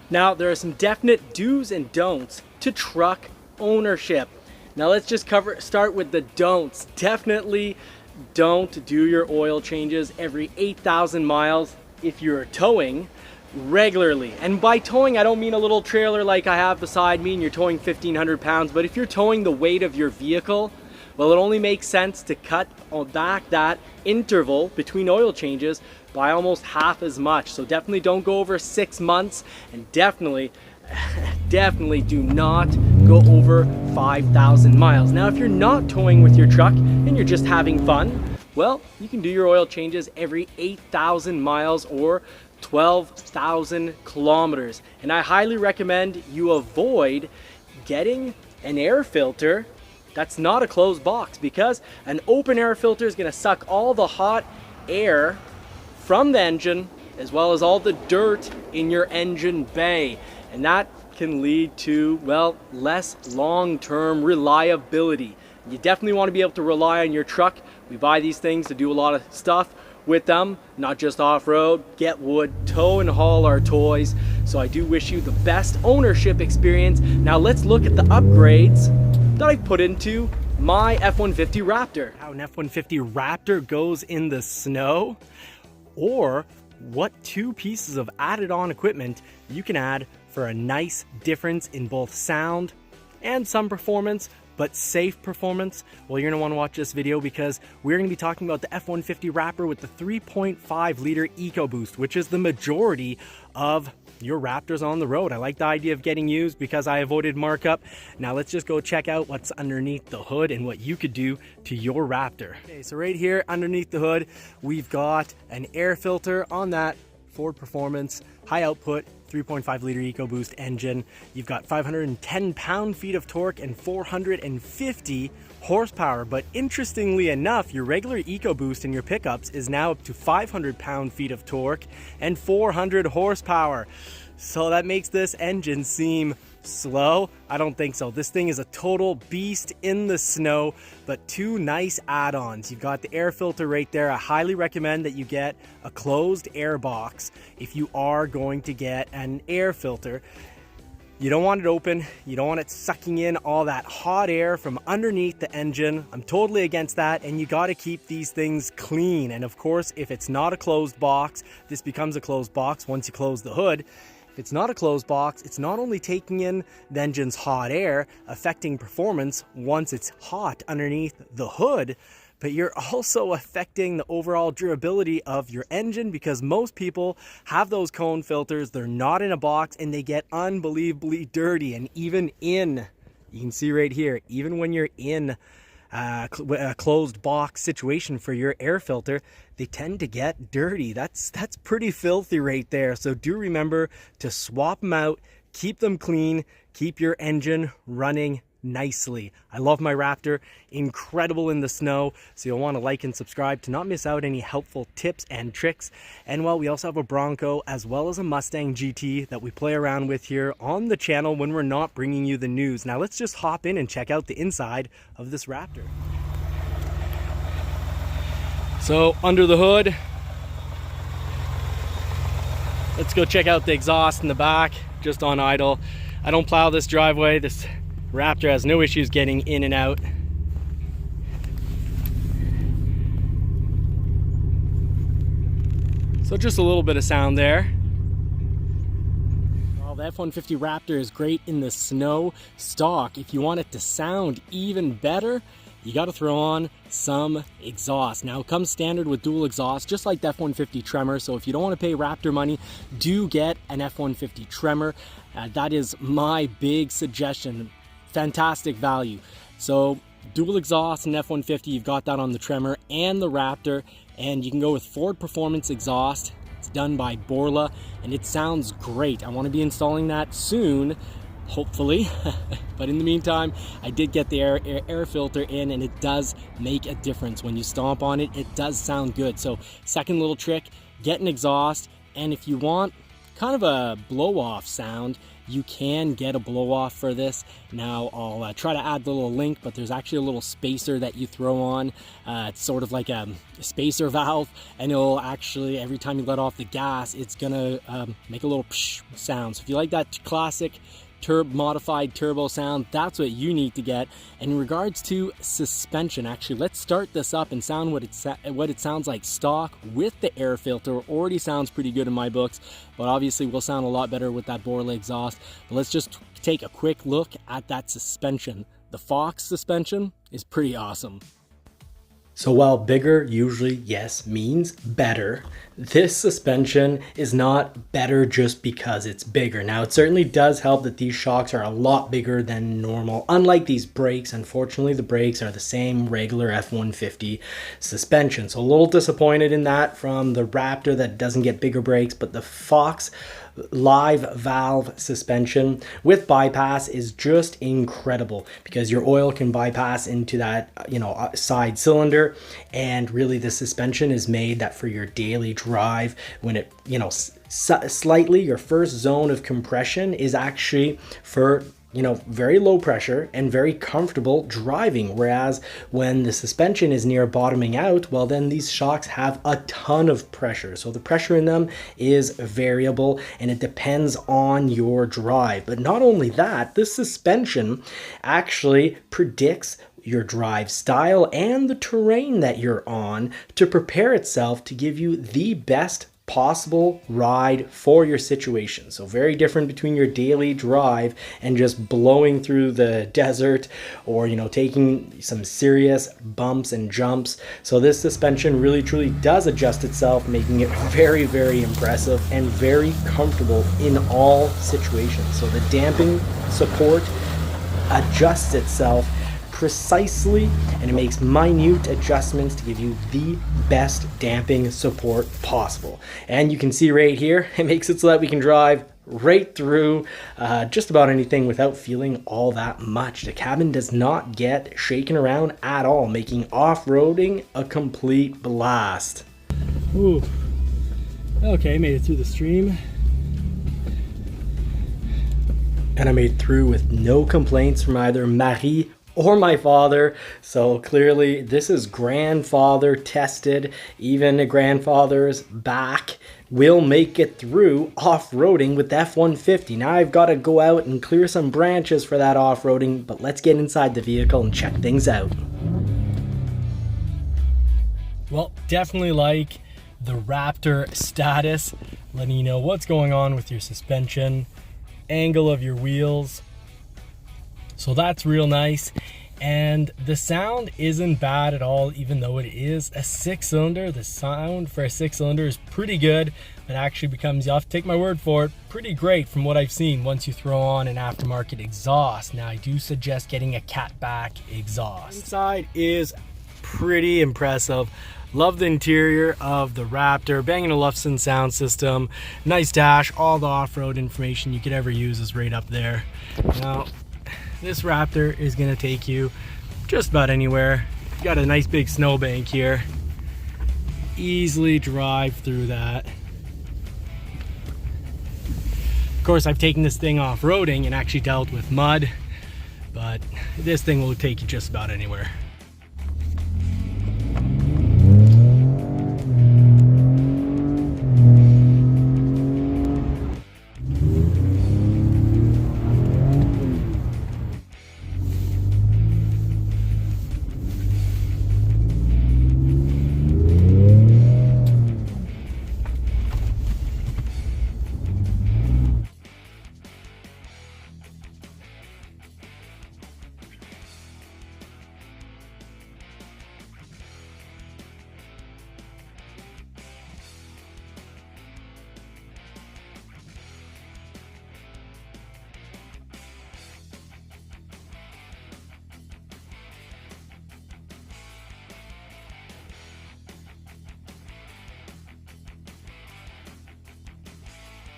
Now, there are some definite do's and don'ts to truck ownership. Now let's just start with the don'ts. Definitely don't do your oil changes every 8,000 miles if you're towing regularly. And by towing, I don't mean a little trailer like I have beside me and you're towing 1,500 pounds, but if you're towing the weight of your vehicle, well, it only makes sense to cut back that interval between oil changes by almost half as much. So definitely don't go over 6 months, and definitely do not go over 5,000 miles. Now, if you're not towing with your truck and you're just having fun, well, you can do your oil changes every 8,000 miles or 12,000 kilometers. And I highly recommend you avoid getting an air filter that's not a closed box, because an open air filter is going to suck all the hot air from the engine as well as all the dirt in your engine bay, and that can lead to, well, less long-term reliability. You definitely want to be able to rely on your truck. We buy these things to do a lot of stuff with them, not just off-road, get wood, tow and haul our toys. So I do wish you the best ownership experience. Now let's look at the upgrades that I've put into my F-150 Raptor. How an F-150 Raptor goes in the snow, or what 2 pieces of added on equipment you can add for a nice difference in both sound and some performance, but safe performance. Well, you're gonna wanna watch this video because we're gonna be talking about the F-150 Raptor with the 3.5 liter EcoBoost, which is the majority of your Raptors on the road. I like the idea of getting used because I avoided markup. Now let's just go check out what's underneath the hood and what you could do to your Raptor. Okay, so right here underneath the hood, we've got an air filter on that Ford Performance high output 3.5 liter EcoBoost engine. You've got 510 pound-feet of torque and 450 horsepower. But interestingly enough, your regular EcoBoost in your pickups is now up to 500 pound-feet of torque and 400 horsepower. So that makes this engine seem slow. I don't think so. This thing is a total beast in the snow, but 2 nice add-ons. You've got the air filter right there. I highly recommend that you get a closed air box if you are going to get an air filter. You don't want it open. You don't want it sucking in all that hot air from underneath the engine. I'm totally against that, and you got to keep these things clean. And of course, if it's not a closed box, this becomes a closed box once you close the hood. If it's not a closed box, it's not only taking in the engine's hot air, affecting performance once it's hot underneath the hood, but you're also affecting the overall durability of your engine, because most people have those cone filters, they're not in a box, and they get unbelievably dirty. And even you can see right here, even when you're in a closed box situation for your air filter, they tend to get dirty. That's pretty filthy right there. So do remember to swap them out, keep them clean, keep your engine running nicely. I love my Raptor, incredible in the snow. So you'll want to like and subscribe to not miss out any helpful tips and tricks. And well, we also have a Bronco as well as a Mustang GT that we play around with here on the channel when we're not bringing you the news. Now let's just hop in and check out the inside of this Raptor. So under the hood, let's go check out the exhaust in the back, just on idle. I don't plow this driveway. This Raptor has no issues getting in and out. So just a little bit of sound there. Well, the F-150 Raptor is great in the snow stock. If you want it to sound even better, you got to throw on some exhaust. Now it comes standard with dual exhaust, just like the F-150 Tremor. So if you don't want to pay Raptor money, do get an F-150 Tremor. That is my big suggestion. Fantastic value. So dual exhaust and F-150, you've got that on the Tremor and the Raptor, and you can go with Ford Performance exhaust. It's done by Borla and it sounds great. I want to be installing that soon, hopefully. But in the meantime, I did get the air filter in, and it does make a difference. When you stomp on it, it does sound good. So second little trick, get an exhaust, and if you want kind of a blow-off sound. You can get a blow-off for this. Now I'll try to add the little link, but there's actually a little spacer that you throw on. It's sort of like a spacer valve, and it'll actually, every time you let off the gas, it's gonna make a little psh sound. So if you like that classic modified turbo sound, that's what you need to get. And in regards to suspension, actually, let's start this up and sound what it sounds like stock with the air filter. Already sounds pretty good in my books, but obviously will sound a lot better with that Borla exhaust. But let's just take a quick look at that suspension. The Fox suspension is pretty awesome. So while bigger usually, yes, means better, this suspension is not better just because it's bigger. Now, it certainly does help that these shocks are a lot bigger than normal. Unlike these brakes, unfortunately, the brakes are the same regular F-150 suspension. So a little disappointed in that from the Raptor that doesn't get bigger brakes, but the Fox live valve suspension with bypass is just incredible, because your oil can bypass into that side cylinder, and really the suspension is made that for your daily drive, when it slightly your first zone of compression is actually for very low pressure and very comfortable driving. Whereas when the suspension is near bottoming out, well, then these shocks have a ton of pressure. So the pressure in them is variable and it depends on your drive. But not only that, this suspension actually predicts your drive style and the terrain that you're on to prepare itself to give you the best possible ride for your situation. So very different between your daily drive and just blowing through the desert, or taking some serious bumps and jumps. So this suspension really truly does adjust itself, making it very, very impressive and very comfortable in all situations. So the damping support adjusts itself precisely, and it makes minute adjustments to give you the best damping support possible. And you can see right here, it makes it so that we can drive right through just about anything without feeling all that much. The cabin does not get shaken around at all, making off-roading a complete blast. Ooh. Okay, made it through the stream. And I made it through with no complaints from either Marie or my father. So clearly this is grandfather tested. Even a grandfather's back will make it through off-roading with the F-150. Now I've got to go out and clear some branches for that off-roading, but let's get inside the vehicle and check things out. Well, definitely like the Raptor status, letting you know what's going on with your suspension, angle of your wheels. So that's real nice, and the sound isn't bad at all. Even though it is a 6-cylinder, the sound for a 6-cylinder is pretty good. It actually becomes, you have to take my word for it, pretty great from what I've seen once you throw on an aftermarket exhaust. Now I do suggest getting a catback exhaust. Inside is pretty impressive. Love the interior of the Raptor. Bang & Olufsen sound system, nice dash, all the off-road information you could ever use is right up there. Now this Raptor is going to take you just about anywhere. Got a nice big snowbank here. Easily drive through that. Of course, I've taken this thing off-roading and actually dealt with mud, but this thing will take you just about anywhere.